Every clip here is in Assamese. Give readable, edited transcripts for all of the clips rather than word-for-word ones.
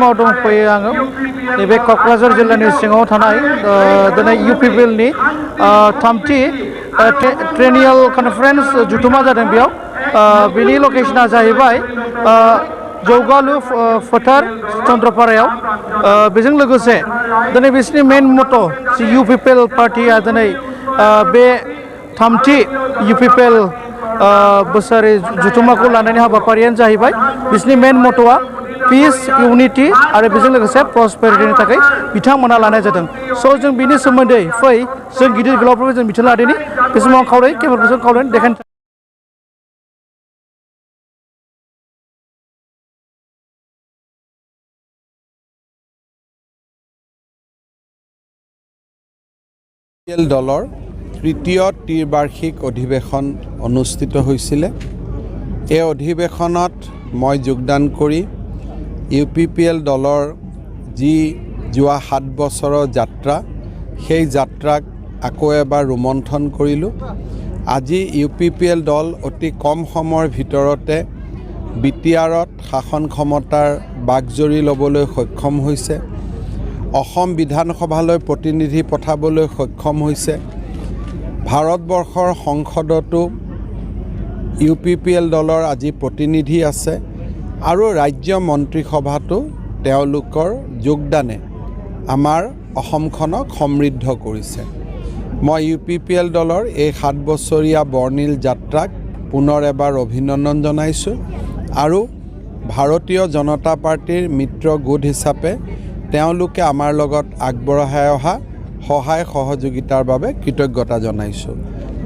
मावदों फैयो आङो नैबे क'क्राझार जिल्लानि सिङाव थानाय दिनै इउपिपिएलनि थामथि ट्रेनियेल कनफारेन्स जुथुमा जादों बेयाव बिनि लकेशना जाहैबाय जौगालु फोथार चन्द्रपारायाव बेजों लोगोसे दिनै बिसोरनि मेन मट' जि इउपिपिएल पार्टिया दिनै बे थामथि इउपिपिएल बोसोरारि जुथुमाखौ लानायनि हाबाफारियानो जाहैबाय बिसोरनि मेन मट'आ पिस इउनिटि आरो बेजों लोगोसे प्रस्पेरिटिनि थाखाय बिथांमोना लानाय जादों स' जों बिनि सोमोन्दै फै जों गिदिर गोलावफोरखौ जों बिथोन लादोंनि बे समाव खावलाय केमेराफोरजों खावलायनो देखायनो দলৰ তৃতীয় ত্ৰিবাৰ্ষিক অধিৱেশন অনুষ্ঠিত হৈছিলে এই অধিৱেশনত মই যোগদান কৰি ইউপিপিএল দলৰ যি যোৱা 7 বছৰৰ যাত্ৰা সেই যাত্ৰাক আকৌ এবাৰ ৰোমন্থন কৰিলোঁ আজি ইউপিপিএল দল অতি কম সময়ৰ ভিতৰতে বিটিআৰত শাসন ক্ষমতাৰ বাগজৰি ল'বলৈ সক্ষম হৈছে অসম বিধানসভালৈ প্ৰতিনিধি পঠাবলৈ সক্ষম হৈছে ভাৰতবৰ্ষৰ সংসদতো ইউপিপিএল দলৰ আজি প্ৰতিনিধি আছে আৰু ৰাজ্য মন্ত্ৰীসভাতো তেওঁলোকৰ যোগদানে আমাৰ অসমখনক সমৃদ্ধ কৰিছে মই ইউপিপিএল দলৰ এই 7 বছৰীয়া বৰ্ণিল যাত্ৰাক পুনৰ এবাৰ অভিনন্দন জনাইছোঁ আৰু ভাৰতীয় জনতা পাৰ্টিৰ মিত্ৰ গোট হিচাপে তেওঁলোকে আমাৰ লগত আগবঢ়াই অহা সহায় সহযোগিতাৰ বাবে কৃতজ্ঞতা জনাইছোঁ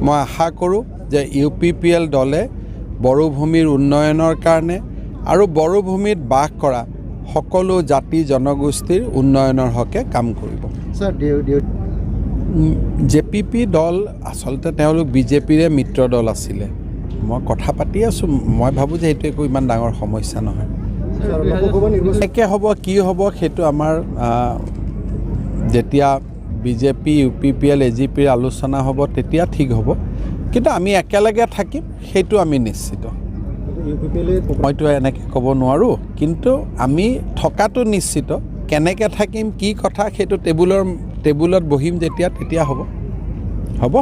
মই আশা কৰোঁ যে ইউপিপিএল দলে বড়োভূমিৰ উন্নয়নৰ কাৰণে আৰু বড়োভূমিত বাস কৰা সকলো জাতি জনগোষ্ঠীৰ উন্নয়নৰ হকে কাম কৰিব জেপিপি দল আচলতে তেওঁলোক বিজেপিৰে মিত্ৰ দল আছিলে মই কথা পাতি আছোঁ মই ভাবোঁ যে এইটো একো ইমান ডাঙৰ সমস্যা নহয় একে হ'ব কি হ'ব সেইটো আমাৰ যেতিয়া বিজেপি ইউপিপিএল এজিপিৰ আলোচনা হ'ব তেতিয়া ঠিক হ'ব কিন্তু আমি একেলগে থাকিম সেইটো আমি নিশ্চিত মইতো এনেকৈ ক'ব নোৱাৰোঁ কিন্তু আমি থকাটো নিশ্চিত কেনেকৈ থাকিম কি কথা সেইটো টেবুলত বহিম যেতিয়া তেতিয়া হ'ব